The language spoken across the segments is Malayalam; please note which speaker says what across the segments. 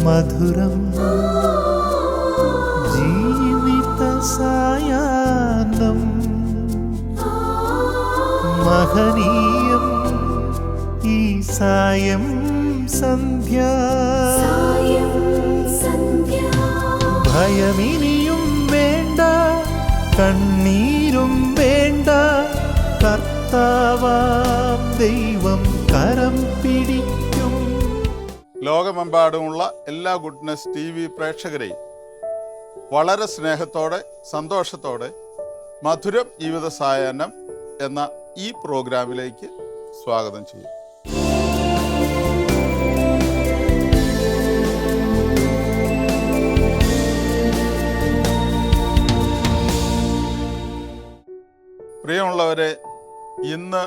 Speaker 1: മധുരം ജീവിത സായാഹ്നം മഹനീയം ഈ സായം സന്ധ്യ ഭയമിനിയും വേണ്ട കണ്ണീരും വേണ്ട കർത്താവാം ദൈവം കരം പിടിക്കും.
Speaker 2: ലോകമെമ്പാടുമുള്ള എല്ലാ ഗുഡ്നസ് TV പ്രേക്ഷകരെയും വളരെ സ്നേഹത്തോടെ സന്തോഷത്തോടെ മധുരം ജീവിത സായാഹ്നം എന്ന ഈ പ്രോഗ്രാമിലേക്ക് സ്വാഗതം ചെയ്യും. പ്രിയമുള്ളവരെ, ഇന്ന്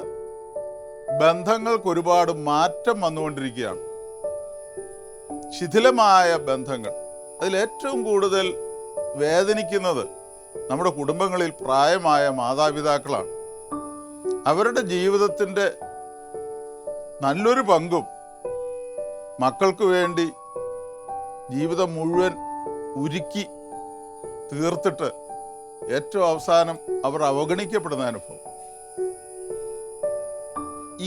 Speaker 2: ബന്ധങ്ങൾക്ക് ഒരുപാട് മാറ്റം വന്നുകൊണ്ടിരിക്കുകയാണ്. ശിഥിലമായ ബന്ധങ്ങൾ, അതിലേറ്റവും കൂടുതൽ വേദനിക്കുന്നത് നമ്മുടെ കുടുംബങ്ങളിൽ പ്രായമായ മാതാപിതാക്കളാണ്. അവരുടെ ജീവിതത്തിൻ്റെ നല്ലൊരു പങ്കും മക്കൾക്ക് വേണ്ടി ജീവിതം മുഴുവൻ ഉരുക്കി തീർത്തിട്ട് ഏറ്റവും അവസാനം അവർ അവഗണിക്കപ്പെടുന്ന അനുഭവം.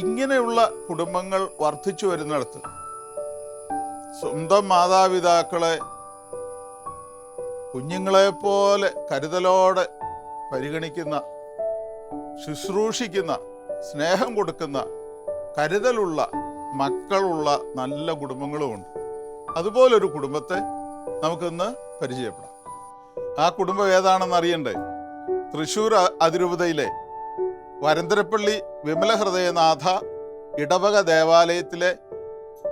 Speaker 2: ഇങ്ങനെയുള്ള കുടുംബങ്ങൾ വർദ്ധിച്ചു വരുന്നിടത്ത് സ്വന്തം മാതാപിതാക്കളെ കുഞ്ഞുങ്ങളെപ്പോലെ കരുതലോടെ പരിഗണിക്കുന്ന, ശുശ്രൂഷിക്കുന്ന, സ്നേഹം കൊടുക്കുന്ന, കരുതലുള്ള മക്കളുള്ള നല്ല കുടുംബങ്ങളുമുണ്ട്. അതുപോലൊരു കുടുംബത്തെ നമുക്കിന്ന് പരിചയപ്പെടാം. ആ കുടുംബം ഏതാണെന്ന് അറിയണ്ടേ? തൃശ്ശൂർ അതിരൂപതയിലെ വരന്തരപ്പള്ളി വിമലഹൃദയനാഥ ഇടവക ദേവാലയത്തിലെ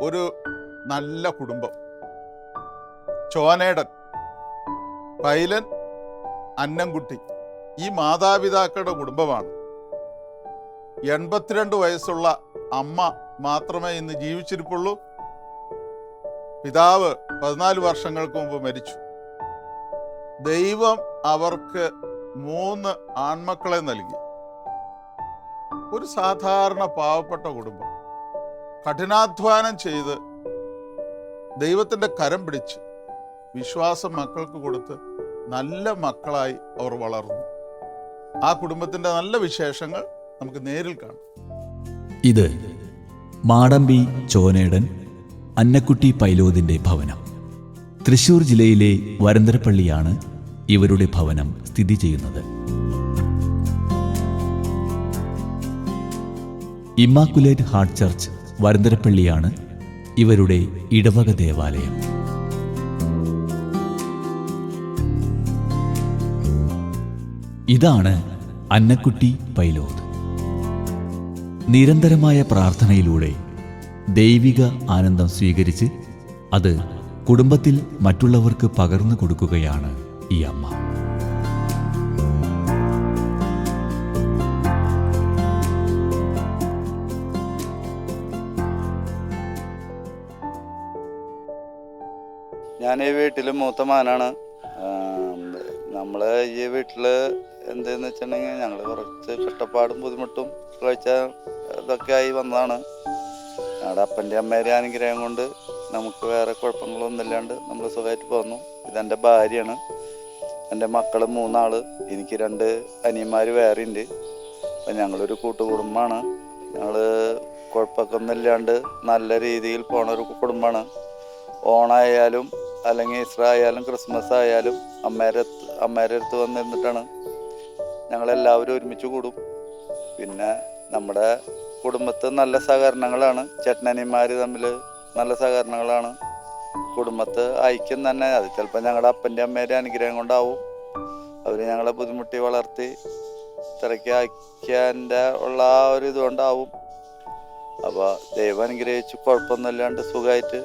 Speaker 2: ഒരു നല്ല കുടുംബം. ചോനേടൻ, പൈലൻ, അന്നംകുട്ടി, ഈ മാതാപിതാക്കളുടെ കുടുംബമാണ്. 82 വയസ്സുള്ള അമ്മ മാത്രമേ ഇന്ന് ജീവിച്ചിരിപ്പുള്ളൂ. പിതാവ് 14 വർഷങ്ങൾക്ക് മുമ്പ് മരിച്ചു. ദൈവം അവർക്ക് 3 ആൺമക്കളെ നൽകി. ഒരു സാധാരണ പാവപ്പെട്ട കുടുംബം, കഠിനാധ്വാനം ചെയ്ത് ദൈവത്തിൻ്റെ കരം പിടിച്ച് വിശ്വാസം മക്കൾക്ക് കൊടുത്ത് നല്ല മക്കളായി അവർ വളർന്നു. ആ കുടുംബത്തിൻ്റെ നല്ല വിശേഷങ്ങൾ നമുക്ക് നേരിൽ കാണാം.
Speaker 3: ഇത് മാടമ്പി ചോനേടൻ അന്നക്കുട്ടി പൈലോദിൻ്റെ ഭവനം. തൃശ്ശൂർ ജില്ലയിലെ വരന്തരപ്പള്ളിയാണ് ഇവരുടെ ഭവനം സ്ഥിതി ചെയ്യുന്നത്. ഇമ്മാക്കുലേറ്റ് ഹാർട്ട് ചർച്ച് വരന്തരപ്പള്ളിയാണ് ഇവരുടെ ഇടവക ദേവാലയം. ഇതാണ് അന്നക്കുട്ടി പൈലോദ്. നിരന്തരമായ പ്രാർത്ഥനയിലൂടെ ദൈവിക ആനന്ദം സ്വീകരിച്ച് അത് കുടുംബത്തിൽ മറ്റുള്ളവർക്ക് പകർന്നു കൊടുക്കുകയാണ് ഈ അമ്മ.
Speaker 4: ഞാൻ ഈ വീട്ടിൽ മൂത്ത മകനാണ്. നമ്മൾ ഈ വീട്ടിൽ എന്തെന്ന് വെച്ചിട്ടുണ്ടെങ്കിൽ ഞങ്ങൾ കുറച്ച് കഷ്ടപ്പാടും ബുദ്ധിമുട്ടും കഴിച്ച ഇതൊക്കെ ആയി വന്നതാണ്. ഞങ്ങളുടെ അപ്പൻ്റെ അമ്മേരെ അനുഗ്രഹം കൊണ്ട് നമുക്ക് വേറെ കുഴപ്പങ്ങളൊന്നും ഇല്ലാണ്ട് നമ്മൾ സുഖമായിട്ട് പോന്നു. ഇതെൻ്റെ ഭാര്യയാണ്. എൻ്റെ മക്കൾ 3 ആള്, എനിക്ക് 2 അനിയന്മാർ വേറെ ഉണ്ട്. അപ്പം ഞങ്ങളൊരു കൂട്ടുകുടുംബമാണ്. ഞങ്ങൾ കുഴപ്പമൊക്കെ ഒന്നും ഇല്ലാണ്ട് നല്ല രീതിയിൽ പോണ ഒരു കുടുംബമാണ്. ഓണായാലും അല്ലെങ്കിൽ ഈസ്റ്റർ ആയാലും ക്രിസ്മസ് ആയാലും അമ്മേരെ അടുത്ത് വന്നിരുന്നിട്ടാണ് ഞങ്ങളെല്ലാവരും ഒരുമിച്ച് കൂടും. പിന്നെ നമ്മുടെ കുടുംബത്ത് നല്ല സഹകരണങ്ങളാണ്. ചേട്ടനനിയന്മാർ തമ്മിൽ നല്ല സഹകരണങ്ങളാണ്. കുടുംബത്ത് ഐക്യം തന്നെ. അത് ചിലപ്പോൾ ഞങ്ങളുടെ അപ്പൻ്റെ അമ്മേരെ അനുഗ്രഹം കൊണ്ടാവും. അവർ ഞങ്ങളെ ബുദ്ധിമുട്ടി വളർത്തി ഇത്രയ്ക്ക് ഐക്യൻ്റെ ഉള്ള ആ ഒരു ഇതുകൊണ്ടാവും. അപ്പോൾ ദൈവം അനുഗ്രഹിച്ച് കുഴപ്പമൊന്നുമില്ലാണ്ട് സുഖമായിട്ട്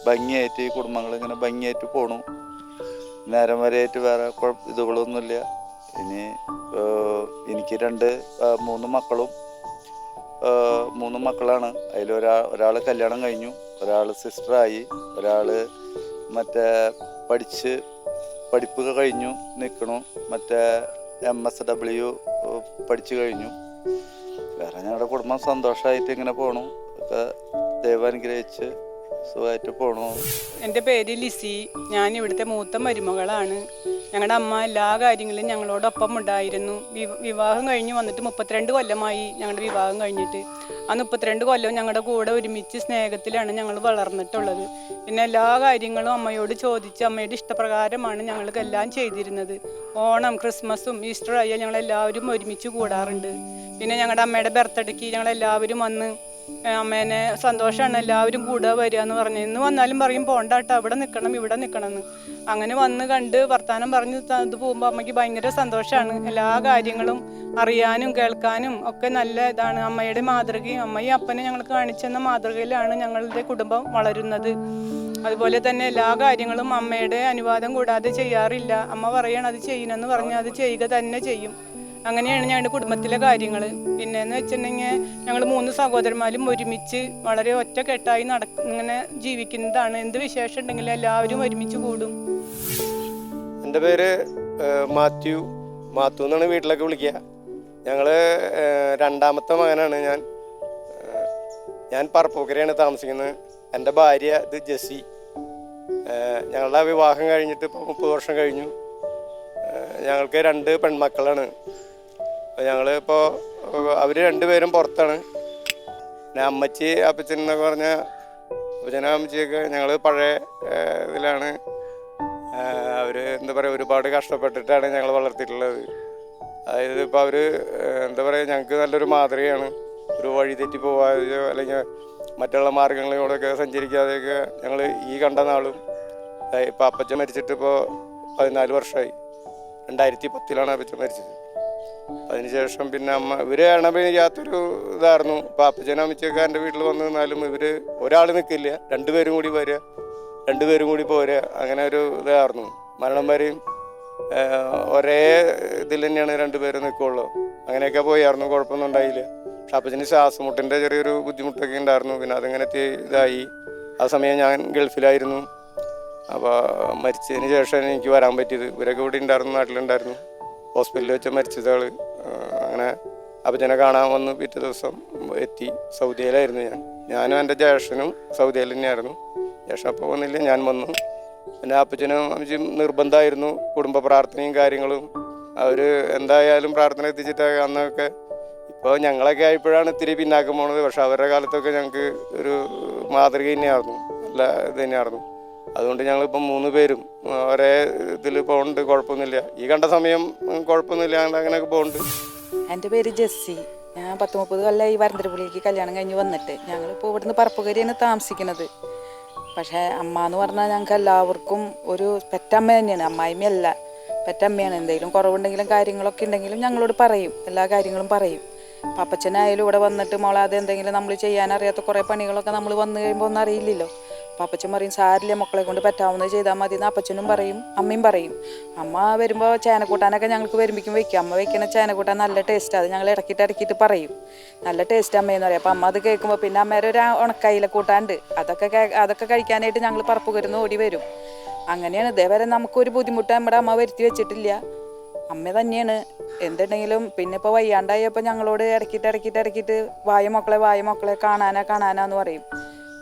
Speaker 4: ഭംഗിയായിട്ട് ഈ കുടുംബങ്ങളിങ്ങനെ ഭംഗിയായിട്ട് പോണു. നേരം വരെയായിട്ട് വേറെ ഇതുകളൊന്നുമില്ല. ഇനി എനിക്ക് 3 മക്കളും 3 മക്കളാണ്. അതിൽ ഒരാൾ കല്യാണം കഴിഞ്ഞു, ഒരാൾ സിസ്റ്ററായി, ഒരാൾ മറ്റേ പഠിപ്പൊക്കെ കഴിഞ്ഞു നിൽക്കണു, മറ്റേ MSW പഠിച്ചു കഴിഞ്ഞു. വേറെ ഞങ്ങളുടെ കുടുംബം സന്തോഷമായിട്ട് ഇങ്ങനെ പോണു. ഒക്കെ ദൈവം അനുഗ്രഹിച്ച് സുഖമായിട്ട് പോണു.
Speaker 5: എൻ്റെ പേര് ലിസി. ഞാൻ ഇവിടുത്തെ മൂത്ത മരുമകളാണ്. ഞങ്ങളുടെ അമ്മ എല്ലാ കാര്യങ്ങളിലും ഞങ്ങളോടൊപ്പം ഉണ്ടായിരുന്നു. വിവാഹം കഴിഞ്ഞ് വന്നിട്ട് 32 കൊല്ലമായി ഞങ്ങളുടെ വിവാഹം കഴിഞ്ഞിട്ട്. ആ 32 കൊല്ലവും ഞങ്ങളുടെ കൂടെ ഒരുമിച്ച് സ്നേഹത്തിലാണ് ഞങ്ങൾ വളർന്നിട്ടുള്ളത്. പിന്നെ എല്ലാ കാര്യങ്ങളും അമ്മയോട് ചോദിച്ച് അമ്മയുടെ ഇഷ്ടപ്രകാരമാണ് ഞങ്ങൾക്കെല്ലാം ചെയ്തിരുന്നത്. ഓണം, ക്രിസ്മസും ഈസ്റ്ററും ആയാൽ ഞങ്ങളെല്ലാവരും ഒരുമിച്ച് കൂടാറുണ്ട്. പിന്നെ ഞങ്ങളുടെ അമ്മയുടെ ബർത്ത്ഡേക്ക് ഞങ്ങളെല്ലാവരും വന്ന് അമ്മേനെ സന്തോഷമാണ് എല്ലാവരും കൂടെ വരിക എന്ന് പറഞ്ഞു. ഇന്ന് വന്നാലും പറയും പോണ്ടാട്ടോ, അവിടെ നിൽക്കണം ഇവിടെ നിൽക്കണം എന്ന്. അങ്ങനെ വന്ന് കണ്ട് വർത്താനം പറഞ്ഞ് ഇത് പോകുമ്പോൾ അമ്മയ്ക്ക് ഭയങ്കര സന്തോഷമാണ്. എല്ലാ കാര്യങ്ങളും അറിയാനും കേൾക്കാനും ഒക്കെ നല്ല ഇതാണ്. അമ്മയുടെ മാതൃകയും അമ്മയും അപ്പനെ ഞങ്ങൾക്ക് കാണിച്ചെന്ന മാതൃകയിലാണ് ഞങ്ങളുടെ കുടുംബം വളരുന്നത്. അതുപോലെ തന്നെ എല്ലാ കാര്യങ്ങളും അമ്മയുടെ അനുവാദം കൂടാതെ ചെയ്യാറില്ല. അമ്മ പറയണം അത് ചെയ്യണമെന്ന് പറഞ്ഞാൽ അത് ചെയ്യുക തന്നെ ചെയ്യും. അങ്ങനെയാണ് ഞങ്ങളുടെ കുടുംബത്തിലെ കാര്യങ്ങൾ. പിന്നെയെന്ന് വെച്ചിട്ടുണ്ടെങ്കിൽ ഞങ്ങൾ 3 സഹോദരന്മാരും ഒരുമിച്ച് വളരെ ഒറ്റക്കെട്ടായി ഇങ്ങനെ ജീവിക്കുന്നതാണ്. എന്ത് വിശേഷം ഉണ്ടെങ്കിലും എല്ലാവരും ഒരുമിച്ച് കൂടും.
Speaker 6: എൻ്റെ പേര് മാത്യു എന്നാണ് വീട്ടിലൊക്കെ വിളിക്കുക. ഞങ്ങൾ രണ്ടാമത്തെ മകനാണ്. ഞാൻ പറപ്പൂക്കരയാണ് താമസിക്കുന്നത്. എൻ്റെ ഭാര്യ ഇത് ജെസ്സി. ഞങ്ങളുടെ വിവാഹം കഴിഞ്ഞിട്ട് ഇപ്പോൾ 30 വർഷം കഴിഞ്ഞു. ഞങ്ങൾക്ക് 2 പെൺമക്കളാണ്. ഞങ്ങളിപ്പോൾ അവർ 2 പേരും പുറത്താണ്. പിന്നെ അമ്മച്ചി അപ്പച്ചൻ എന്നൊക്കെ പറഞ്ഞാൽ അപ്പച്ചനും അമ്മച്ചിയൊക്കെ ഞങ്ങൾ പഴയ ഇതിലാണ്. അവർ എന്താ പറയുക ഒരുപാട് കഷ്ടപ്പെട്ടിട്ടാണ് ഞങ്ങൾ വളർത്തിയിട്ടുള്ളത്. അതായത് ഇപ്പോൾ അവർ എന്താ പറയുക ഞങ്ങൾക്ക് നല്ലൊരു മാതൃകയാണ്. ഒരു വഴി തെറ്റി പോകാതെയോ അല്ലെങ്കിൽ മറ്റുള്ള മാർഗങ്ങളിലൂടെയൊക്കെ സഞ്ചരിക്കാതെയൊക്കെ ഞങ്ങൾ ഈ കണ്ട നാളും. ഇപ്പോൾ അപ്പച്ചൻ മരിച്ചിട്ട് ഇപ്പോൾ 14 വർഷമായി. 2010 അപ്പച്ചൻ മരിച്ചത്. അതിനുശേഷം പിന്നെ അമ്മ ഇവർ ഇണപിരിയാത്തൊരു ഇതായിരുന്നു. ഇപ്പോൾ അപ്പച്ചനും അമ്മച്ചൊക്കെ എൻ്റെ വീട്ടിൽ വന്നു നിന്നാലും ഇവർ ഒരാൾ നിൽക്കില്ല, 2 പേരും കൂടി വരിക, 2 പേരും കൂടി പോരുക. അങ്ങനെ ഒരു ഇതായിരുന്നു. മരണം വരെയും ഒരേ ഇതിൽ തന്നെയാണ് 2 പേരും നിൽക്കുള്ളൂ. അങ്ങനെയൊക്കെ പോയായിരുന്നു, കുഴപ്പമൊന്നും ഉണ്ടായില്ല. പക്ഷെ അപ്പച്ചന് ശ്വാസമുട്ടിൻ്റെ ചെറിയൊരു ബുദ്ധിമുട്ടൊക്കെ ഉണ്ടായിരുന്നു. പിന്നെ അതിങ്ങനെ ഇതായി. ആ സമയം ഞാൻ ഗൾഫിലായിരുന്നു. അപ്പോൾ മരിച്ചതിന് ശേഷം എനിക്ക് വരാൻ പറ്റിയത്. ഇവരൊക്കെ ഇവിടെ ഉണ്ടായിരുന്നു, നാട്ടിലുണ്ടായിരുന്നു. ഹോസ്പിറ്റലിൽ വെച്ച് മരിച്ചത് ആൾ. അങ്ങനെ അപ്പച്ചനെ കാണാൻ വന്ന് പിറ്റേ ദിവസം എത്തി. സൗദിയിലായിരുന്നു ഞാനും എൻ്റെ ജ്യേഷ്ഠനും സൗദിയിൽ തന്നെയായിരുന്നു. ജ്യേഷ്ഠൻ അപ്പോൾ വന്നില്ല, ഞാൻ വന്നു. പിന്നെ അപ്പച്ചനും അമ്മച്ചും നിർബന്ധമായിരുന്നു കുടുംബ പ്രാർത്ഥനയും കാര്യങ്ങളും. അവർ എന്തായാലും പ്രാർത്ഥന എത്തിച്ചിട്ട് അന്നൊക്കെ. ഇപ്പോൾ ഞങ്ങളൊക്കെ ആയപ്പോഴാണ് ഇത്തിരി പിന്നാക്കം പോണത്. പക്ഷെ അവരുടെ കാലത്തൊക്കെ ഞങ്ങൾക്ക് ഒരു മാതൃക തന്നെയായിരുന്നു, നല്ല ഇത് തന്നെയായിരുന്നു. അതുകൊണ്ട് ഞങ്ങളിപ്പം 3 പേരും ഒരേ ഇതിൽ പോകുന്നുണ്ട്, കുഴപ്പമൊന്നുമില്ല. ഈ കണ്ട സമയം കുഴപ്പമൊന്നുമില്ല, അങ്ങനെയൊക്കെ പോകുന്നുണ്ട്.
Speaker 7: എൻ്റെ പേര് ജെസ്സി. ഞാൻ 30 കൊല്ലം ഈ വരന്തരപ്പുള്ളിക്ക് കല്യാണം കഴിഞ്ഞ് വന്നിട്ട്. ഞങ്ങളിപ്പോൾ ഇവിടുന്ന് പറപ്പുകരിയാണ് താമസിക്കുന്നത്. പക്ഷേ അമ്മ എന്ന് പറഞ്ഞാൽ ഞങ്ങൾക്ക് എല്ലാവർക്കും ഒരു പെറ്റമ്മ തന്നെയാണ്. അമ്മായിമ്മയല്ല, പെറ്റമ്മയാണ്. എന്തെങ്കിലും കുറവുണ്ടെങ്കിലും കാര്യങ്ങളൊക്കെ ഉണ്ടെങ്കിലും ഞങ്ങളോട് പറയും, എല്ലാ കാര്യങ്ങളും പറയും. അപ്പച്ചനായാലും ഇവിടെ വന്നിട്ട് മോളെ അത് എന്തെങ്കിലും നമ്മൾ ചെയ്യാനറിയാത്ത കുറേ പണികളൊക്കെ നമ്മൾ വന്നു കഴിയുമ്പോൾ ഒന്നും അറിയില്ലല്ലോ. അപ്പം അപ്പച്ചൻ പറയും സാരില്ല മക്കളെ കൊണ്ട് പറ്റാവുന്നത് ചെയ്താൽ മതി എന്ന് അപ്പച്ചനും പറയും, അമ്മയും പറയും. അമ്മ വരുമ്പോൾ ചേനക്കൂട്ടാനൊക്കെ ഞങ്ങൾക്ക് വരുമ്പോഴേക്കും വെക്കും. അമ്മ വെക്കുന്ന ചേനക്കൂട്ടാൻ നല്ല ടേസ്റ്റ്. അത് ഞങ്ങൾ ഇടയ്ക്കിട്ട് പറയും നല്ല ടേസ്റ്റ് അമ്മയെന്ന് പറയും. അപ്പം അമ്മ അത് കേൾക്കുമ്പോൾ പിന്നെ അമ്മേരെ ഒരു ഉണക്കയില കൂട്ടാണ്ട് അതൊക്കെ കഴിക്കാനായിട്ട് ഞങ്ങൾ പറപ്പുകരുന്ന് ഓടി വരും. അങ്ങനെയാണ്. ഇതേവരെ നമുക്കൊരു ബുദ്ധിമുട്ട് നമ്മുടെ അമ്മ വരുത്തി വെച്ചിട്ടില്ല. അമ്മ തന്നെയാണ് എന്തുണ്ടെങ്കിലും. പിന്നെ ഇപ്പോൾ വയ്യാണ്ടായപ്പോൾ ഞങ്ങളോട് ഇടയ്ക്കിട്ട് വായ മക്കളെ കാണാനാന്ന് പറയും.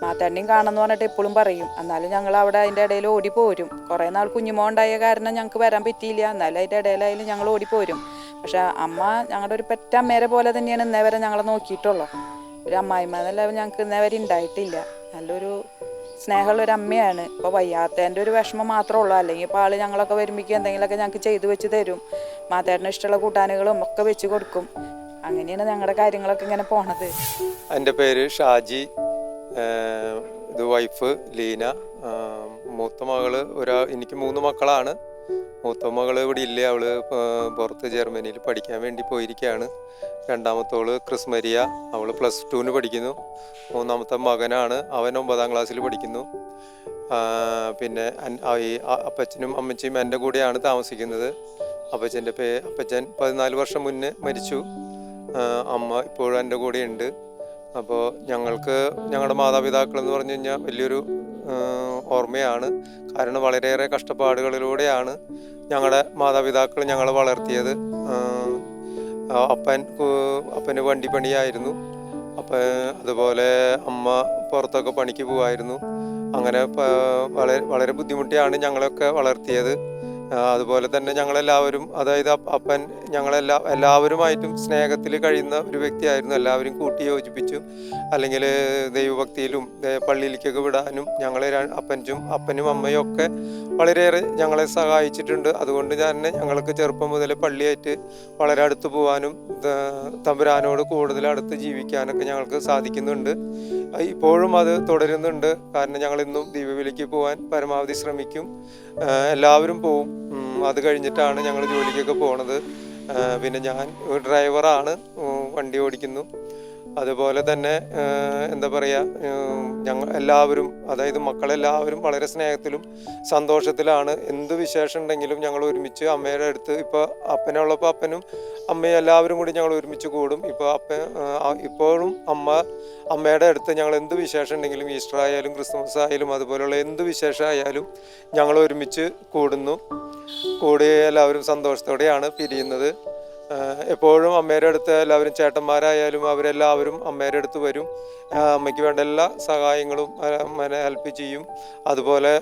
Speaker 7: മാത്താണ്ടിയും കാണുമെന്ന് പറഞ്ഞിട്ട് എപ്പോഴും പറയും. എന്നാലും ഞങ്ങൾ അവിടെ അതിൻ്റെ ഇടയിൽ ഓടിപ്പോരും. കുറേ നാൾ കുഞ്ഞുമോ ഉണ്ടായ കാരണം ഞങ്ങൾക്ക് വരാൻ പറ്റിയില്ല. എന്നാലും അതിൻ്റെ ഇടയിലായാലും ഞങ്ങൾ ഓടിപ്പോരും. പക്ഷെ അമ്മ ഞങ്ങളുടെ ഒരു പെറ്റമ്മേരെ പോലെ തന്നെയാണ് ഇന്നേ വരെ ഞങ്ങളെ നോക്കിയിട്ടുള്ളൂ. ഒരു അമ്മായിമ്മ എന്നല്ല ഞങ്ങൾക്ക് ഇന്നേ വരെ ഉണ്ടായിട്ടില്ല. നല്ലൊരു സ്നേഹമുള്ളൊരു അമ്മയാണ്. ഇപ്പോൾ വയ്യാത്തതിൻ്റെ ഒരു വിഷമം മാത്രമേ ഉള്ളൂ. അല്ലെങ്കിൽ ഇപ്പോൾ ആൾ ഞങ്ങളൊക്കെ വരുമ്പോഴേക്കും എന്തെങ്കിലുമൊക്കെ ഞങ്ങൾക്ക് ചെയ്തു വെച്ച് തരും. മാത്തേട്ടന് ഇഷ്ടമുള്ള കൂട്ടാനുകളും ഒക്കെ വെച്ച് കൊടുക്കും. അങ്ങനെയാണ് ഞങ്ങളുടെ കാര്യങ്ങളൊക്കെ ഇങ്ങനെ പോണത്.
Speaker 8: എൻ്റെ പേര് ഷാജി. ഇത് വൈഫ് ലീന. മൂത്ത മകള് എനിക്ക് 3 മക്കളാണ്. മൂത്ത മകൾ ഇവിടെ ഇല്ല, അവള് പുറത്ത് ജർമ്മനിയിൽ പഠിക്കാൻ വേണ്ടി പോയിരിക്കുകയാണ്. രണ്ടാമത്തോള് ക്രിസ്മരിയ, അവൾ +2 പഠിക്കുന്നു. മൂന്നാമത്തെ മകനാണ്, അവൻ 9ാം ക്ലാസ്സിൽ പഠിക്കുന്നു. പിന്നെ അപ്പച്ചനും അമ്മച്ചിയും എൻ്റെ കൂടെയാണ് താമസിക്കുന്നത്. അപ്പച്ചൻ 14 വർഷം മുന്നേ മരിച്ചു. അമ്മ ഇപ്പോഴും എൻ്റെ കൂടെ ഉണ്ട്. അപ്പോൾ ഞങ്ങളുടെ മാതാപിതാക്കൾ എന്ന് പറഞ്ഞു കഴിഞ്ഞാൽ വലിയൊരു ഓർമ്മയാണ്. കാരണം വളരെയേറെ കഷ്ടപ്പാടുകളിലൂടെയാണ് ഞങ്ങളുടെ മാതാപിതാക്കൾ ഞങ്ങളെ വളർത്തിയത്. അപ്പന് വണ്ടിപ്പണിയായിരുന്നു. അതുപോലെ അമ്മ പുറത്തൊക്കെ പണിക്ക് പോകുമായിരുന്നു. അങ്ങനെ വളരെ വളരെ ബുദ്ധിമുട്ടിയാണ് ഞങ്ങളൊക്കെ വളർത്തിയത്. അതുപോലെ തന്നെ ഞങ്ങളെല്ലാവരും, അതായത് അപ്പൻ എല്ലാവരുമായിട്ടും സ്നേഹത്തിൽ കഴിയുന്ന ഒരു വ്യക്തിയായിരുന്നു. എല്ലാവരും കൂട്ടി യോജിപ്പിച്ചു, അല്ലെങ്കിൽ ദൈവഭക്തിയിലും പള്ളിയിലേക്കൊക്കെ വിടാനും ഞങ്ങളെ അപ്പനും അമ്മയും ഒക്കെ വളരെയേറെ ഞങ്ങളെ സഹായിച്ചിട്ടുണ്ട്. അതുകൊണ്ട് തന്നെ ഞങ്ങൾക്ക് ചെറുപ്പം മുതൽ പള്ളിയായിട്ട് വളരെ അടുത്ത് പോകാനും തമ്പുരാനോട് കൂടുതൽ അടുത്ത് ജീവിക്കാനൊക്കെ ഞങ്ങൾക്ക് സാധിക്കുന്നുണ്ട്. ഇപ്പോഴും അത് തുടരുന്നുണ്ട്. കാരണം ഞങ്ങളിന്നും ദീപവിളിക്ക് പോകാൻ പരമാവധി ശ്രമിക്കും. എല്ലാവരും പോവും. അത് കഴിഞ്ഞിട്ടാണ് ഞങ്ങൾ ജോലിക്കൊക്കെ പോണത്. പിന്നെ ഞാൻ ഡ്രൈവറാണ്, വണ്ടി ഓടിക്കുന്നു. അതുപോലെ തന്നെ എന്താ പറയുക, ഞങ്ങൾ എല്ലാവരും, അതായത് മക്കളെല്ലാവരും വളരെ സ്നേഹത്തിലും സന്തോഷത്തിലാണ്. എന്ത് വിശേഷം ഉണ്ടെങ്കിലും ഞങ്ങൾ ഒരുമിച്ച് അമ്മയുടെ അടുത്ത്, ഇപ്പോൾ അപ്പനുള്ളപ്പോൾ അപ്പനും അമ്മയും എല്ലാവരും കൂടി ഞങ്ങൾ ഒരുമിച്ച് കൂടും. ഇപ്പോഴും അമ്മയുടെ അടുത്ത് ഞങ്ങൾ എന്ത് വിശേഷം ഉണ്ടെങ്കിലും, ഈസ്റ്റർ ആയാലും ക്രിസ്മസ് ആയാലും അതുപോലെയുള്ള എന്ത് വിശേഷമായാലും ഞങ്ങൾ ഒരുമിച്ച് കൂടി എല്ലാവരും സന്തോഷത്തോടെയാണ് പിരിയുന്നത്. എപ്പോഴും അമ്മയുടെ അടുത്ത് എല്ലാവരും, ചേട്ടന്മാരായാലും അവരെല്ലാവരും അമ്മയുടെ അടുത്ത് വരും. അമ്മയ്ക്ക് വേണ്ട എല്ലാ സഹായങ്ങളും അമ്മനെ ഹെൽപ്പ് ചെയ്യും. അതുപോലെ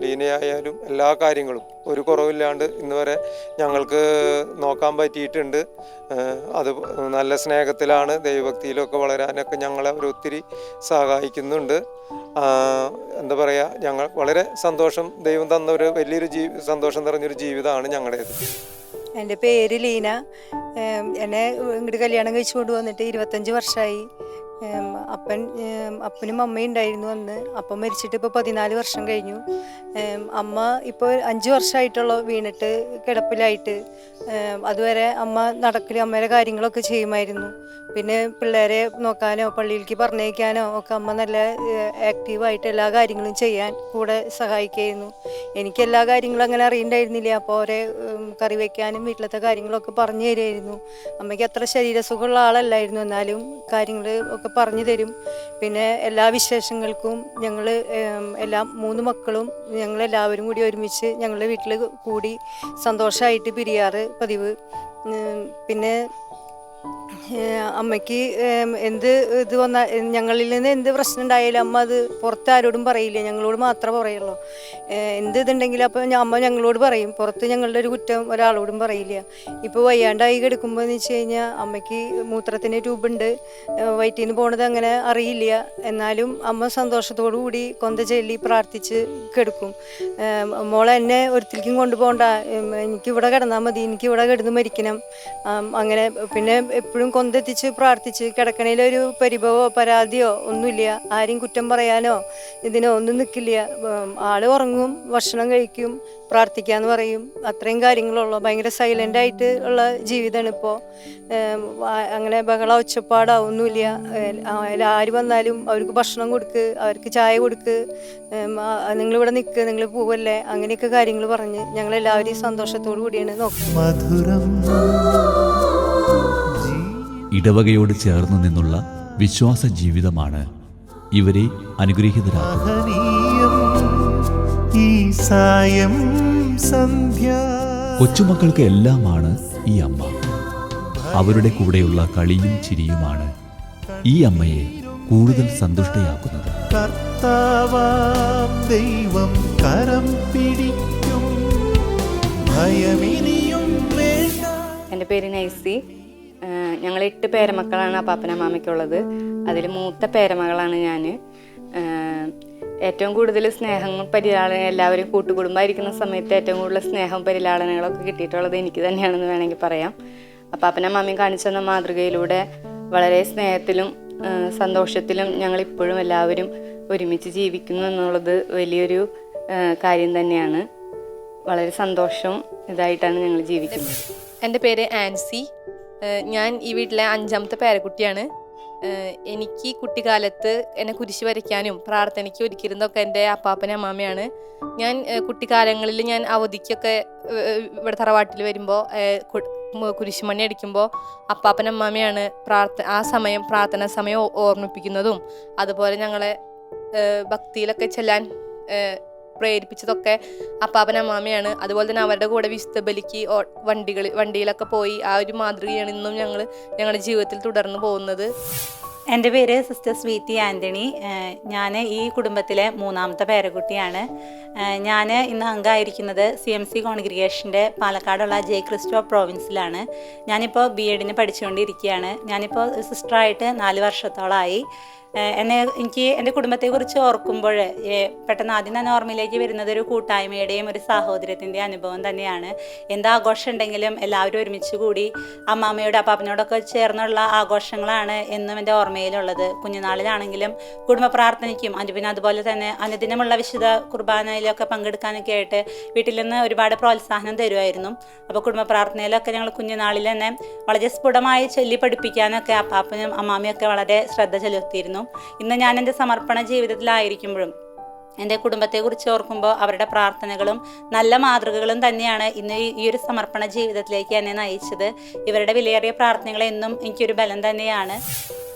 Speaker 8: ലീനയായാലും എല്ലാ കാര്യങ്ങളും ഒരു കുറവില്ലാണ്ട് ഇന്ന് വരെ ഞങ്ങൾക്ക് നോക്കാൻ പറ്റിയിട്ടുണ്ട്. അത് നല്ല സ്നേഹത്തിലാണ്, ദൈവഭക്തിയിലൊക്കെ വളരാനൊക്കെ ഞങ്ങളെ അവരൊത്തിരി സഹായിക്കുന്നുണ്ട്. എന്താ പറയുക, ഞങ്ങൾ വളരെ സന്തോഷം, ദൈവം തന്ന ഒരു വലിയൊരു സന്തോഷം നിറഞ്ഞൊരു ജീവിതമാണ് ഞങ്ങളുടേത്.
Speaker 9: എൻ്റെ പേര് ലീന. എന്നെ ഇങ്ങോട്ട് കല്യാണം കഴിച്ചു കൊണ്ടുവന്നിട്ട് 25 വർഷമായി. അപ്പനും അമ്മയും ഉണ്ടായിരുന്നു അന്ന്. അപ്പം മരിച്ചിട്ട് ഇപ്പോൾ 14 വർഷം കഴിഞ്ഞു. അമ്മ ഇപ്പോൾ 5 വർഷമായിട്ടുള്ള വീണിട്ട് കിടപ്പിലായിട്ട്. അതുവരെ അമ്മ അമ്മയുടെ കാര്യങ്ങളൊക്കെ ചെയ്യുമായിരുന്നു. പിന്നെ പിള്ളേരെ നോക്കാനോ പള്ളിയിലേക്ക് പറഞ്ഞയക്കാനോ ഒക്കെ അമ്മ നല്ല ആക്റ്റീവായിട്ട് എല്ലാ കാര്യങ്ങളും ചെയ്യാൻ കൂടെ സഹായിക്കുമായിരുന്നു. എനിക്ക് എല്ലാ കാര്യങ്ങളും അങ്ങനെ അറിയണ്ടായിരുന്നില്ല. അപ്പോൾ അവരെ കറി വയ്ക്കാനും വീട്ടിലത്തെ കാര്യങ്ങളൊക്കെ പറഞ്ഞു തരുമായിരുന്നു. അമ്മയ്ക്ക് അത്ര ശരീരസുഖമുള്ള ആളല്ലായിരുന്നു, എന്നാലും കാര്യങ്ങൾ ഒക്കെ പറഞ്ഞു തരും. പിന്നെ എല്ലാ വിശേഷങ്ങൾക്കും ഞങ്ങൾ 3 മക്കളും ഞങ്ങളെല്ലാവരും കൂടി ഒരുമിച്ച് ഞങ്ങളുടെ വീട്ടിൽ കൂടി സന്തോഷമായിട്ട് പിരിയാറ് പതിവ്. പിന്നെ അമ്മയ്ക്ക് എന്ത് ഇത് വന്നാൽ, ഞങ്ങളിൽ നിന്ന് എന്ത് പ്രശ്നം ഉണ്ടായാലും അമ്മ അത് പുറത്ത് ആരോടും പറയില്ല, ഞങ്ങളോട് മാത്രമേ പറയുള്ളൂ. എന്ത് ഇതുണ്ടെങ്കിലും അപ്പോൾ അമ്മ ഞങ്ങളോട് പറയും, പുറത്ത് ഞങ്ങളുടെ ഒരു കുറ്റം ഒരാളോടും പറയില്ല. ഇപ്പോൾ വയ്യാണ്ടായി കിടക്കുമ്പോൾ എന്ന് വെച്ച് കഴിഞ്ഞാൽ അമ്മയ്ക്ക് മൂത്രത്തിന് ട്യൂബുണ്ട്, വയറ്റിൽ നിന്ന് പോണത് അങ്ങനെ അറിയില്ല. എന്നാലും അമ്മ സന്തോഷത്തോടു കൂടി കൊന്ത ചൊല്ലി പ്രാർത്ഥിച്ച് കിടക്കും. മോളെ എന്നെ ഒരിക്കലും കൊണ്ടുപോകണ്ട, എനിക്കിവിടെ കിടന്നാൽ മതി, എനിക്കിവിടെ കിടന്ന് മരിക്കണം. അങ്ങനെ പിന്നെ എപ്പോഴും കൊന്തെത്തിച്ച് പ്രാർത്ഥിച്ച് കിടക്കണേലൊരു പരിഭവമോ പരാതിയോ ഒന്നുമില്ല. ആരും കുറ്റം പറയാനോ ഇതിനോ ഒന്നും നിൽക്കില്ല. ആള് ഉറങ്ങും, ഭക്ഷണം കഴിക്കും, പ്രാർത്ഥിക്കാന്ന് പറയും, അത്രയും കാര്യങ്ങളുള്ളൂ. ഭയങ്കര സൈലൻ്റായിട്ട് ഉള്ള ജീവിതമാണ് ഇപ്പോൾ. അങ്ങനെ ബഹള ഒച്ചപ്പാടോ ഒന്നുമില്ല. ആര് വന്നാലും അവർക്ക് ഭക്ഷണം കൊടുക്ക്, അവർക്ക് ചായ കൊടുക്ക്, നിങ്ങളിവിടെ നിൽക്ക്, നിങ്ങൾ പോവല്ലേ, അങ്ങനെയൊക്കെ കാര്യങ്ങൾ പറഞ്ഞ് ഞങ്ങളെല്ലാവരെയും സന്തോഷത്തോടു കൂടിയാണ് നോക്കുന്നത്.
Speaker 3: ഇടവകയോട് ചേർന്നു നിന്നുള്ള വിശ്വാസ ജീവിതമാണ് ഇവരെ അനുഗ്രഹീതരാക്കുന്നത്. കൊച്ചുമക്കൾക്ക് എല്ലാമാണ് ഈ അമ്മ. അവരുടെ കൂടെയുള്ള കളിയും ചിരിയുമാണ് ഈ അമ്മയെ കൂടുതൽ സന്തുഷ്ടയാക്കുന്നത്.
Speaker 1: കർത്താവാം ദൈവം കരം പിടിക്കും, ഭയമിനിയും വേണ്ട.
Speaker 10: എൻ്റെ പേര് നൈസി. ഞങ്ങൾ 8 പേരമക്കളാണ് അപ്പാപ്പനമ്മാമയ്ക്കുള്ളത്. അതിൽ മൂത്ത പേരമകളാണ് ഞാൻ. ഏറ്റവും കൂടുതൽ സ്നേഹവും പരിലാളന, എല്ലാവരും കൂട്ടുകുടുംബമായിരിക്കുന്ന സമയത്ത് ഏറ്റവും കൂടുതൽ സ്നേഹവും പരിലാളനകളൊക്കെ കിട്ടിയിട്ടുള്ളത് എനിക്ക് തന്നെയാണെന്ന് വേണമെങ്കിൽ പറയാം. അപ്പാപ്പനമ്മാമയും കാണിച്ചു തന്ന മാതൃകയിലൂടെ വളരെ സ്നേഹത്തിലും സന്തോഷത്തിലും ഞങ്ങളിപ്പോഴും എല്ലാവരും ഒരുമിച്ച് ജീവിക്കുന്നു എന്നുള്ളത് വലിയൊരു കാര്യം തന്നെയാണ്. വളരെ സന്തോഷം ഇതായിട്ടാണ് ഞങ്ങൾ ജീവിക്കുന്നത്.
Speaker 11: എൻ്റെ പേര് ആൻസി. ഞാൻ ഈ വീട്ടിലെ 5ാമത്തെ പേരക്കുട്ടിയാണ്. എനിക്ക് കുട്ടിക്കാലത്ത് എന്നെ കുരിശ് വരയ്ക്കാനും പ്രാർത്ഥനയ്ക്ക് ഒരുക്കിയിരുന്നതൊക്കെ എൻ്റെ അപ്പാപ്പനും അമ്മാമ്മയാണ്. ഞാൻ കുട്ടിക്കാലങ്ങളിൽ ഞാൻ അവധിക്കൊക്കെ ഇവിടെ തറവാട്ടിൽ വരുമ്പോൾ കുരിശുമണി അടിക്കുമ്പോൾ അപ്പാപ്പനും അമ്മാമ്മയാണ് ആ സമയം പ്രാർത്ഥനാ സമയം ഓർമ്മിപ്പിക്കുന്നതും അതുപോലെ ഞങ്ങളെ ഭക്തിയിലൊക്കെ ചെല്ലാൻ പ്രേരിപ്പിച്ചതൊക്കെ അപ്പാപ്പൻ അമ്മാമ്മയാണ്. അതുപോലെ തന്നെ അവരുടെ കൂടെ വിശുദ്ധ ബലിക്ക് വണ്ടിയിലൊക്കെ പോയി ആ ഒരു മാതൃകയാണ് ഇന്നും ഞങ്ങളുടെ ജീവിതത്തിൽ തുടർന്ന് പോകുന്നത്.
Speaker 12: എൻ്റെ പേര് സിസ്റ്റർ സ്വീറ്റി ആൻ്റണി. ഞാൻ ഈ കുടുംബത്തിലെ മൂന്നാമത്തെ പേരക്കുട്ടിയാണ്. ഞാൻ ഇന്ന് അംഗമായിരിക്കുന്നത് CMC കോൺഗ്രിഗേഷൻ്റെ പാലക്കാടുള്ള ജെ ക്രിസ്റ്റോ പ്രോവിൻസിലാണ്. ഞാനിപ്പോൾ BEd പഠിച്ചുകൊണ്ടിരിക്കുകയാണ്. ഞാനിപ്പോൾ സിസ്റ്ററായിട്ട് 4 വർഷത്തോളമായി. എനിക്ക് എൻ്റെ കുടുംബത്തെക്കുറിച്ച് ഓർക്കുമ്പോൾ പെട്ടെന്ന് ആദ്യം തന്നെ ഓർമ്മയിലേക്ക് വരുന്നത് ഒരു കൂട്ടായ്മയുടെയും ഒരു സാഹോദര്യത്തിൻ്റെ അനുഭവം തന്നെയാണ്. എന്താഘോഷം ഉണ്ടെങ്കിലും എല്ലാവരും ഒരുമിച്ച് കൂടി അമ്മാമ്മയോട് അപ്പാപ്പനോടൊക്കെ ചേർന്നുള്ള ആഘോഷങ്ങളാണ് എന്നും എൻ്റെ ഓർമ്മയിലുള്ളത്. കുഞ്ഞുനാളിലാണെങ്കിലും കുടുംബ പ്രാർത്ഥനയ്ക്കും പിന്നെ അതുപോലെ തന്നെ അനുദിനമുള്ള വിശുദ്ധ കുർബാനയിലൊക്കെ പങ്കെടുക്കാനൊക്കെ ആയിട്ട് വീട്ടിൽ നിന്ന് ഒരുപാട് പ്രോത്സാഹനം തരുമായിരുന്നു. അപ്പോൾ കുടുംബ പ്രാർത്ഥനയിലൊക്കെ ഞങ്ങൾ കുഞ്ഞുനാളിൽ തന്നെ വളരെ സ്ഫുടമായി ചൊല്ലി പഠിപ്പിക്കാനൊക്കെ അപ്പാപ്പനും അമ്മാമ്മയൊക്കെ വളരെ ശ്രദ്ധ ചെലുത്തിയിരുന്നു. ഇന്ന് ഞാൻ എൻ്റെ സമർപ്പണ ജീവിതത്തിലായിരിക്കുമ്പോഴും എൻ്റെ കുടുംബത്തെക്കുറിച്ച് ഓർക്കുമ്പോൾ അവരുടെ പ്രാർത്ഥനകളും നല്ല മാതൃകകളും തന്നെയാണ് ഇന്ന് ഈ ഒരു സമർപ്പണ ജീവിതത്തിലേക്ക് എന്നെ നയിച്ചത്. ഇവരുടെ വിലയേറിയ പ്രാർത്ഥനകൾ എന്നും എനിക്കൊരു ബലം തന്നെയാണ്.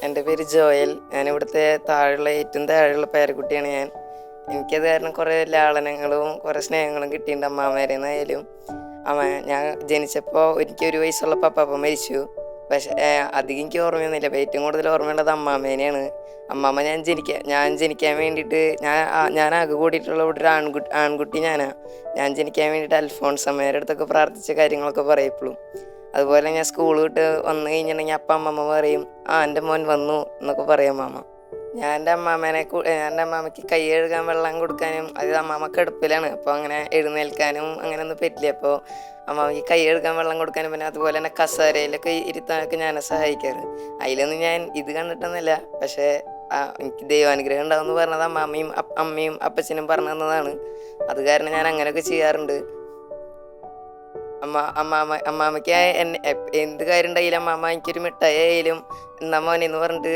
Speaker 13: എൻ്റെ പേര് ജോയൽ. ഞാൻ ഇവിടുത്തെ ഏറ്റവും താഴെയുള്ള പേരക്കുട്ടിയാണ് ഞാൻ. എനിക്കത് കാരണം കുറേ ലാളനങ്ങളും കുറേ സ്നേഹങ്ങളും കിട്ടിയിട്ടുണ്ട് അമ്മാമേരെ നിന്നായാലും. ഞാൻ ജനിച്ചപ്പോൾ എനിക്ക് 1 വയസ്സുള്ളപ്പോൾ അപ്പാപ്പ മരിച്ചു. പക്ഷേ അധികം എനിക്ക് ഓർമ്മയൊന്നുമില്ല. അപ്പോൾ ഏറ്റവും കൂടുതൽ ഓർമ്മയുള്ളത് അമ്മാമേനെയാണ്. അമ്മാമ്മ ഞാൻ ജനിക്കാൻ വേണ്ടിയിട്ട് ഞാൻ ആകെ കൂടിയിട്ടുള്ള ഇവിടെ ഒരു ആൺകുട്ടി ഞാൻ ജനിക്കാൻ വേണ്ടിയിട്ട് അൽഫോൺസമ്മയുടെ അടുത്തൊക്കെ പ്രാർത്ഥിച്ച കാര്യങ്ങളൊക്കെ പറയും ഇപ്പോഴും. അതുപോലെ ഞാൻ സ്കൂൾ വിട്ട് വന്നു കഴിഞ്ഞിട്ടുണ്ടെങ്കിൽ അമ്മ പറയും, എൻ്റെ മോൻ വന്നു എന്നൊക്കെ പറയും അമ്മാമ്മ. ഞാൻ എൻ്റെ അമ്മാമ്മയ്ക്ക് കൈ കഴുകാൻ വെള്ളം കൊടുക്കാനും, അത് അമ്മാമ്മക്ക് അടുപ്പിലാണ്, അപ്പോൾ അങ്ങനെ എഴുന്നേൽക്കാനും അങ്ങനെയൊന്നും പറ്റില്ല. അപ്പോൾ അമ്മാമ്മയ്ക്ക് കൈ കഴുകാൻ വെള്ളം കൊടുക്കാനും പിന്നെ അതുപോലെ തന്നെ കസേരയിലൊക്കെ ഇരുത്താനൊക്കെ ഞാനെ സഹായിക്കാറ്. അതിലൊന്നും ഞാൻ ഇത് കണ്ടിട്ടൊന്നുമില്ല. പക്ഷേ എനിക്ക് ദൈവാനുഗ്രഹം ഉണ്ടാവുമെന്ന് പറഞ്ഞത് അമ്മയും അപ്പച്ചനും പറഞ്ഞു തന്നതാണ്. അത് കാരണം ഞാൻ അങ്ങനെയൊക്കെ ചെയ്യാറുണ്ട്. അമ്മാമ്മയ്ക്ക് എന്ത് കാര്യം ഉണ്ടായാലും അമ്മാമ്മ എനിക്കൊരു മിഠായി ആയാലും എന്നാ മോനെ എന്ന് പറഞ്ഞിട്ട്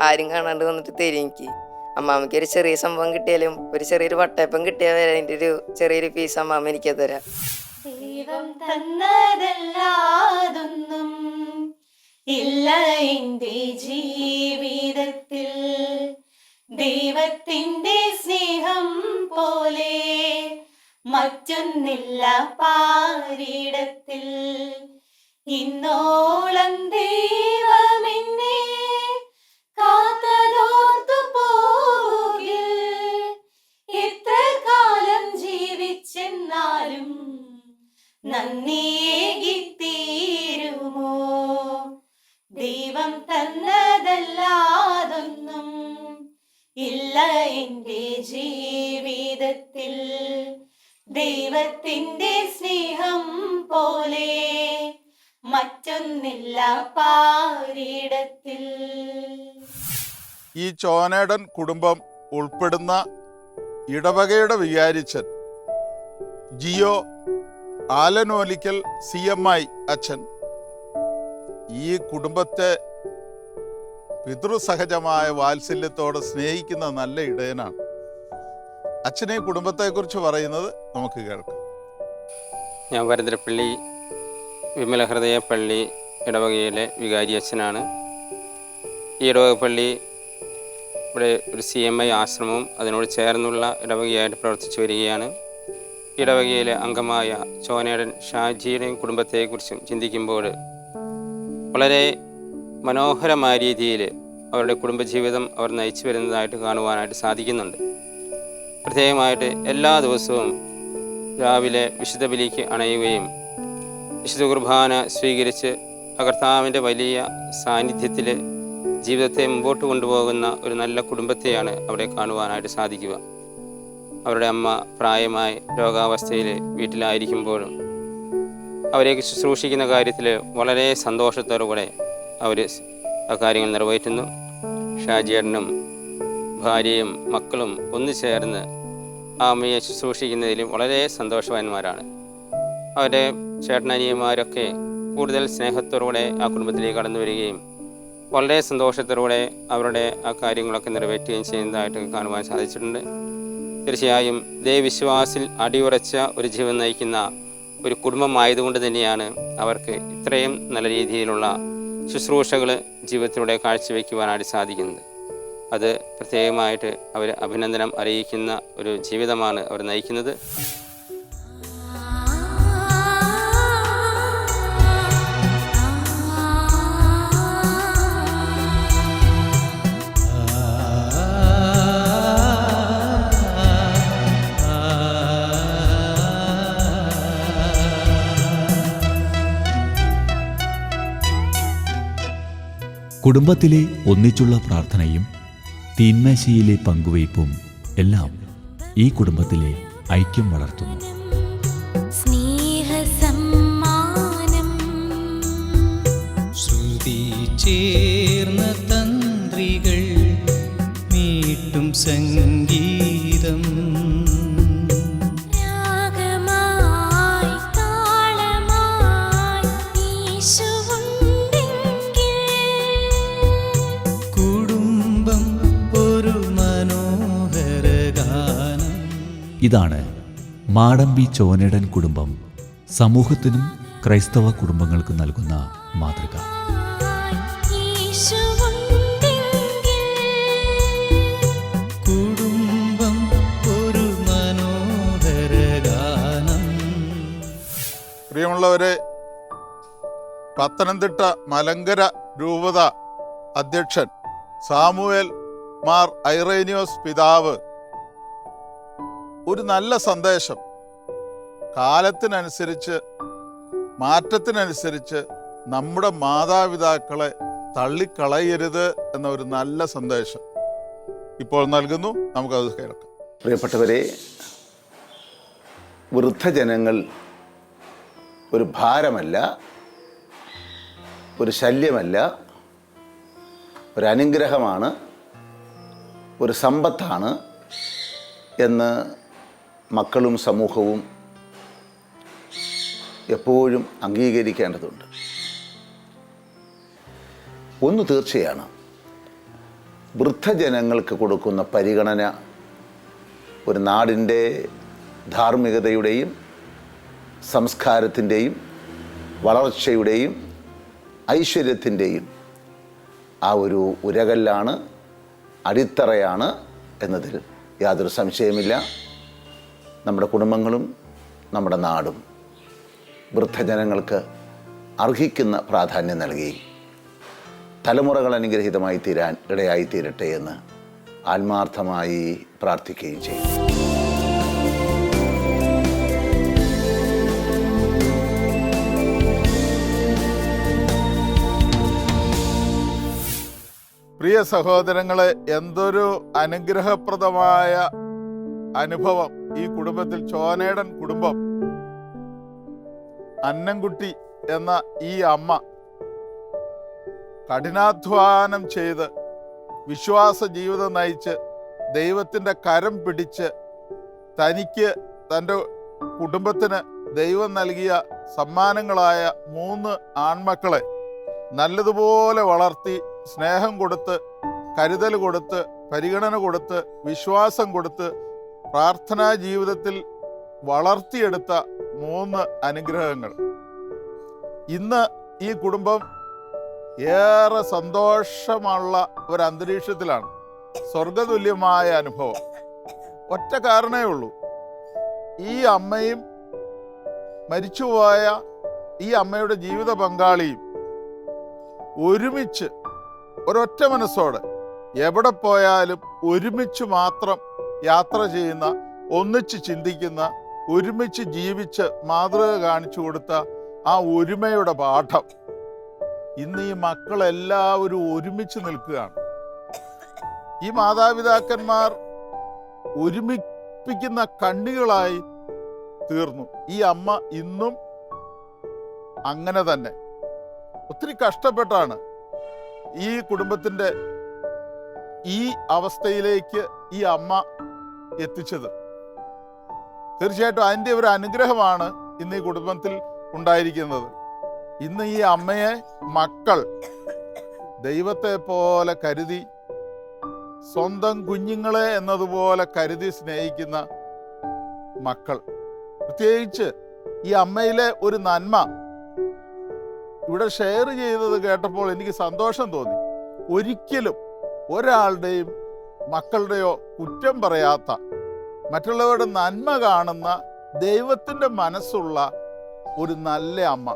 Speaker 13: ആരും കാണാണ്ട് വന്നിട്ട് തരും എനിക്ക്. അമ്മാമ്മയ്ക്ക് ഒരു ചെറിയ സംഭവം കിട്ടിയാലും ഒരു ചെറിയൊരു വട്ടയപ്പം കിട്ടിയാൽ വരെ അതിൻ്റെ ഒരു ചെറിയൊരു പീസ് അമ്മാമ്മ എനിക്ക് തരാം.
Speaker 14: ദൈവം തന്നതല്ലാതൊന്നും ഇല്ല എൻ്റെ ജീവിതത്തിൽ, ദൈവത്തിൻ്റെ സ്നേഹം പോലെ മറ്റൊന്നില്ല പാരിടത്തിൽ. ഇന്നോളം ദൈവമെന്നെ കാത്തതോർത്തു പോകിൽ, എത്ര കാലം ജീവിച്ചെന്നാലും നന്ദിയേകിത്തീരുമോ. ദൈവം തന്നതല്ലാതൊന്നും ഇല്ല എൻ്റെ ജീവിതത്തിൽ, ദൈവത്തിൻ്റെ സ്നേഹം പോലെ മറ്റൊന്നില്ല പാരിടത്തിൽ.
Speaker 2: ഈ ചോനേടൻ കുടുംബം ഉൾപ്പെടുന്ന ഇടവകയുടെ വികാരിച്ചൻ ജിയോ ആലനോലിക്കൽ CMI അച്ഛൻ ഈ കുടുംബത്തെ പിതൃസഹജമായ വാത്സല്യത്തോടെ സ്നേഹിക്കുന്ന നല്ല ഇടയനാണ്. അച്ഛനെ കുടുംബത്തെക്കുറിച്ച് പറയുന്നത് നമുക്ക് കേൾക്കാം.
Speaker 15: ഞാൻ വരന്തരപ്പള്ളി വിമല ഹൃദയ പള്ളി ഇടവകയിലെ വികാരി അച്ഛനാണ്. ഈ ഇടവക പള്ളി ഇവിടെ ഒരു CMI ആശ്രമവും അതിനോട് ചേർന്നുള്ള ഇടവകയായിട്ട് പ്രവർത്തിച്ചു വരികയാണ്. ഇടവകയിലെ അംഗമായ ചോനേടൻ ഷാജിയുടെയും കുടുംബത്തെക്കുറിച്ചും ചിന്തിക്കുമ്പോൾ വളരെ മനോഹരമായ രീതിയിൽ അവരുടെ കുടുംബജീവിതം അവർ നയിച്ചു വരുന്നതായിട്ട് കാണുവാനായിട്ട് സാധിക്കുന്നുണ്ട്. പ്രത്യേകമായിട്ട് എല്ലാ ദിവസവും രാവിലെ വിശുദ്ധ ബലിക്ക് അണയുകയും വിശുദ്ധ കുർബാന സ്വീകരിച്ച് കർത്താവിൻ്റെ വലിയ സാന്നിധ്യത്തിൽ ജീവിതത്തെ മുമ്പോട്ട് കൊണ്ടുപോകുന്ന ഒരു നല്ല കുടുംബത്തെയാണ് അവിടെ കാണുവാനായിട്ട് സാധിക്കുക. അവരുടെ അമ്മ പ്രായമായി രോഗാവസ്ഥയിൽ വീട്ടിലായിരിക്കുമ്പോഴും അവരെയൊക്കെ ശുശ്രൂഷിക്കുന്ന കാര്യത്തിൽ വളരെ സന്തോഷത്തോടുകൂടെ അവർ ആ കാര്യങ്ങൾ നിറവേറ്റുന്നു. ഷാജിയേട്ടനും ഭാര്യയും മക്കളും ഒന്നു ചേർന്ന് ആ അമ്മയെ ശുശ്രൂഷിക്കുന്നതിലും വളരെ സന്തോഷവാന്മാരാണ്. അവരുടെ ചേട്ടനനിയന്മാരൊക്കെ കൂടുതൽ സ്നേഹത്തോടുകൂടെ ആ കുടുംബത്തിലേക്ക് കടന്നു വരികയും വളരെ സന്തോഷത്തോടെ അവരുടെ ആ കാര്യങ്ങളൊക്കെ നിറവേറ്റുകയും ചെയ്യുന്നതായിട്ട് കാണുവാൻ സാധിച്ചിട്ടുണ്ട്. തീർച്ചയായും ദൈവവിശ്വാസിൽ അടിയുറച്ച ഒരു ജീവൻ നയിക്കുന്ന ഒരു കുടുംബമായതുകൊണ്ട് തന്നെയാണ് അവർക്ക് ഇത്രയും നല്ല രീതിയിലുള്ള ശുശ്രൂഷകൾ ജീവിതത്തിലൂടെ കാഴ്ചവെക്കുവാനായിട്ട് സാധിക്കുന്നത്. അത് പ്രത്യേകമായിട്ട് അവർ അഭിനന്ദനം അറിയിക്കുന്ന ഒരു ജീവിതമാണ് അവർ നയിക്കുന്നത്.
Speaker 3: കുടുംബത്തിലെ ഒന്നിച്ചുള്ള പ്രാർത്ഥനയും തീന്മേശയിലെ പങ്കുവയ്പും എല്ലാം ഈ കുടുംബത്തിലെ ഐക്യം വളർത്തുന്നു.
Speaker 1: ശ്രുതി ചേർന്ന തന്ത്രികൾ മീട്ടും സംഗീതം കുടുംബം ഒരു മനോഹര ഗാനം.
Speaker 3: ഇതാണ് മാടമ്പി ചോനേടൻ കുടുംബം സമൂഹത്തിനും ക്രൈസ്തവ കുടുംബങ്ങൾക്ക് നൽകുന്ന മാതൃക.
Speaker 1: കുടുംബം ഒരു മനോഹര ഗാനം.
Speaker 2: പ്രിയമുള്ളവരെ, പത്തനംതിട്ട മലങ്കര രൂപത അധ്യക്ഷൻ സാമുവേൽ മാർ ഐറേനിയോസ് പിതാവ് ഒരു നല്ല സന്ദേശം, കാലത്തിനനുസരിച്ച് മാറ്റത്തിനനുസരിച്ച് നമ്മുടെ മാതാപിതാക്കളെ തള്ളിക്കളയരുത് എന്ന ഒരു നല്ല സന്ദേശം ഇപ്പോൾ നൽകുന്നു. നമുക്കത് കേൾക്കാം.
Speaker 16: പ്രിയപ്പെട്ടവരെ, വൃദ്ധജനങ്ങൾ ഒരു ഭാരമല്ല, ഒരു ശല്യമല്ല, ഒരു അനുഗ്രഹമാണ്, ഒരു സമ്പത്താണ് എന്ന് മക്കളും സമൂഹവും എപ്പോഴും അംഗീകരിക്കേണ്ടതുണ്ട്. ഒന്ന് തീർച്ചയാണ്, വൃദ്ധജനങ്ങൾക്ക് കൊടുക്കുന്ന പരിഗണന ഒരു നാടിൻ്റെ ധാർമ്മികതയുടെയും സംസ്കാരത്തിൻ്റെയും വളർച്ചയുടെയും ഐശ്വര്യത്തിൻ്റെയും ആ ഒരു ഉരകല്ലാണ്, അടിത്തറയാണ് എന്നതിൽ യാതൊരു സംശയമില്ല. നമ്മുടെ കുടുംബങ്ങളും നമ്മുടെ നാടും വൃദ്ധജനങ്ങൾക്ക് അർഹിക്കുന്ന പ്രാധാന്യം നൽകി തലമുറകൾ അനുഗ്രഹീതമായി തീരാൻ ഇടയായിത്തീരട്ടെ എന്ന് ആത്മാർത്ഥമായി പ്രാർത്ഥിക്കുകയും ചെയ്യും.
Speaker 2: പ്രിയ സഹോദരങ്ങളെ, എന്തൊരു അനുഗ്രഹപ്രദമായ അനുഭവം ഈ കുടുംബത്തിൽ. ചോനേടൻ കുടുംബം, അന്നംകുട്ടി എന്ന ഈ അമ്മ കഠിനാധ്വാനം ചെയ്ത് വിശ്വാസ ജീവിതം നയിച്ച് ദൈവത്തിൻ്റെ കരം പിടിച്ച് തനിക്ക് തൻ്റെ കുടുംബത്തിന് ദൈവം നൽകിയ സമ്മാനങ്ങളായ 3 ആൺമക്കളെ നല്ലതുപോലെ വളർത്തി, സ്നേഹം കൊടുത്ത്, കരുതൽ കൊടുത്ത്, പരിഗണന കൊടുത്ത്, വിശ്വാസം കൊടുത്ത്, പ്രാർത്ഥനാ ജീവിതത്തിൽ വളർത്തിയെടുത്ത 3 അനുഗ്രഹങ്ങൾ. ഇന്ന് ഈ കുടുംബം ഏറെ സന്തോഷമുള്ള ഒരു അന്തരീക്ഷത്തിലാണ്. സ്വർഗതുല്യമായ അനുഭവം. ഒറ്റ കാരണമേ ഉള്ളൂ, ഈ അമ്മയും മരിച്ചുപോയ ഈ അമ്മയുടെ ജീവിത പങ്കാളിയും ഒരുമിച്ച് ഒരൊറ്റ മനസ്സോടെ എവിടെ പോയാലും ഒരുമിച്ച് മാത്രം യാത്ര ചെയ്യുന്ന, ഒന്നിച്ച് ചിന്തിക്കുന്ന, ഒരുമിച്ച് ജീവിച്ച് മാതൃക കാണിച്ചു കൊടുത്ത ആ ഒരുമയുടെ പാഠം ഇന്ന് ഈ മക്കളെല്ലാവരും ഒരുമിച്ച് നിൽക്കുകയാണ്. ഈ മാതാപിതാക്കന്മാർ ഒരുമിപ്പിക്കുന്ന കണ്ണികളായി തീർന്നു. ഈ അമ്മ ഇന്നും അങ്ങനെ തന്നെ ഒത്തിരി കഷ്ടപ്പെട്ടാണ് ഈ കുടുംബത്തിൻ്റെ ഈ അവസ്ഥയിലേക്ക് ഈ അമ്മ എത്തിച്ചത്. തീർച്ചയായിട്ടും അതിൻ്റെ ഒരു അനുഗ്രഹമാണ് ഇന്ന് ഈ കുടുംബത്തിൽ ഉണ്ടായിരിക്കുന്നത്. ഇന്ന് ഈ അമ്മയെ മക്കൾ ദൈവത്തെ പോലെ കരുതി, സ്വന്തം കുഞ്ഞുങ്ങളെ എന്നതുപോലെ കരുതി സ്നേഹിക്കുന്ന മക്കൾ. പ്രത്യേകിച്ച് ഈ അമ്മയിലെ ഒരു നന്മ ഇവിടെ ഷെയർ ചെയ്തത് കേട്ടപ്പോൾ എനിക്ക് സന്തോഷം തോന്നി. ഒരിക്കലും ഒരാളുടെയും മക്കളുടെയോ കുറ്റം പറയാത്ത, മറ്റുള്ളവരുടെ നന്മ കാണുന്ന, ദൈവത്തിൻ്റെ മനസ്സുള്ള ഒരു നല്ല അമ്മ.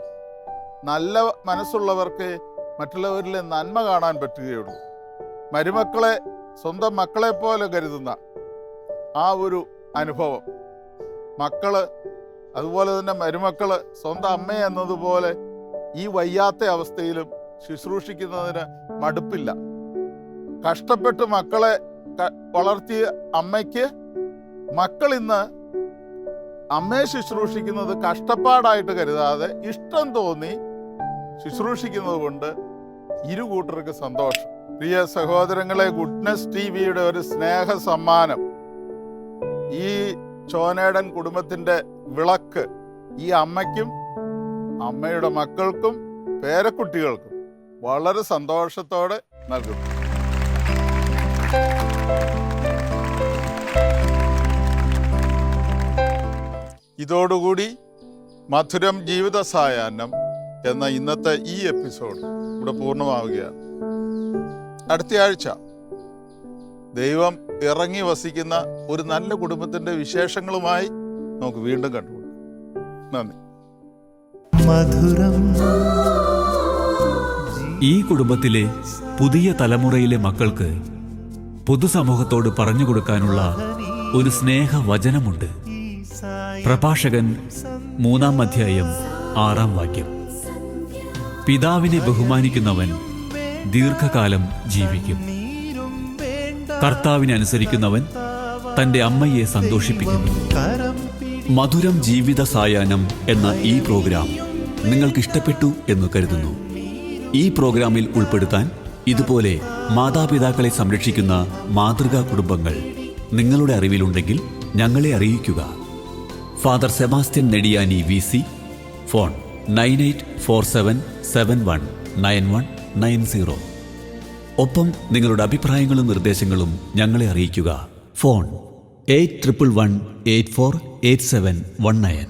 Speaker 2: നല്ല മനസ്സുള്ളവർക്ക് മറ്റുള്ളവരിലെ നന്മ കാണാൻ പറ്റുകയുള്ളൂ. മരുമക്കളെ സ്വന്തം മക്കളെ പോലെ കരുതുന്ന ആ ഒരു അനുഭവം, മക്കള് അതുപോലെ തന്നെ മരുമക്കള് സ്വന്തം അമ്മ എന്നതുപോലെ ഈ വയ്യാത്ത അവസ്ഥയിലും ശുശ്രൂഷിക്കുന്നതിന് മടുപ്പില്ല. കഷ്ടപ്പെട്ട് മക്കളെ വളർത്തിയ അമ്മയ്ക്ക് മക്കൾ ഇന്ന് അമ്മയെ ശുശ്രൂഷിക്കുന്നത് കഷ്ടപ്പാടായിട്ട് കരുതാതെ ഇഷ്ടം തോന്നി ശുശ്രൂഷിക്കുന്നത് കൊണ്ട് ഇരു കൂട്ടർക്ക് സന്തോഷം. പ്രിയ സഹോദരങ്ങളെ, ഗുഡ്നസ് ടിവിയുടെ ഒരു സ്നേഹ സമ്മാനം, ഈ ചോനേടൻ കുടുംബത്തിൻ്റെ വിളക്ക് ഈ അമ്മയ്ക്കും അമ്മയുടെ മക്കൾക്കും പേരക്കുട്ടികൾക്കും വളരെ സന്തോഷത്തോടെ നൽകുന്നു. ഇതോടുകൂടി മധുരം ജീവിത സായാഹ്നം എന്ന ഇന്നത്തെ ഈ എപ്പിസോഡ് ഇവിടെ പൂർണ്ണമാവുകയാണ്. അടുത്ത ആഴ്ച ദൈവം ഇറങ്ങി വസിക്കുന്ന ഒരു നല്ല കുടുംബത്തിൻ്റെ വിശേഷങ്ങളുമായി നമുക്ക് വീണ്ടും കണ്ടുമുട്ടാം. നന്ദി.
Speaker 1: മധുരം.
Speaker 3: ഈ കുടുംബത്തിലെ പുതിയ തലമുറയിലെ മക്കൾക്ക് പൊതുസമൂഹത്തോട് പറഞ്ഞു കൊടുക്കാനുള്ള ഒരു സ്നേഹവചനമുണ്ട്. പ്രഭാഷകൻ 3-ാം അധ്യായം 6-ാം വാക്യം. പിതാവിനെ ബഹുമാനിക്കുന്നവൻ ദീർഘകാലം ജീവിക്കും. കർത്താവിനെ അനുസരിക്കുന്നവൻ തൻ്റെ അമ്മയെ സന്തോഷിപ്പിക്കുന്നു. മധുരം ജീവിത സായാഹ്നം എന്ന ഈ പ്രോഗ്രാം നിങ്ങൾക്ക് ഇഷ്ടപ്പെട്ടു എന്ന് കരുതുന്നു. ഈ പ്രോഗ്രാമിൽ ഉൾപ്പെടുത്താൻ ഇതുപോലെ മാതാപിതാക്കളെ സംരക്ഷിക്കുന്ന മാതൃകാ കുടുംബങ്ങൾ നിങ്ങളുടെ അറിവിലുണ്ടെങ്കിൽ ഞങ്ങളെ അറിയിക്കുക. Father Sebastian Nediyani VC, phone 9847719190. ഒപ്പം നിങ്ങളുടെ അഭിപ്രായങ്ങളും നിർദ്ദേശങ്ങളും ഞങ്ങളെ അറിയിക്കുക. ഫോൺ 8111848719.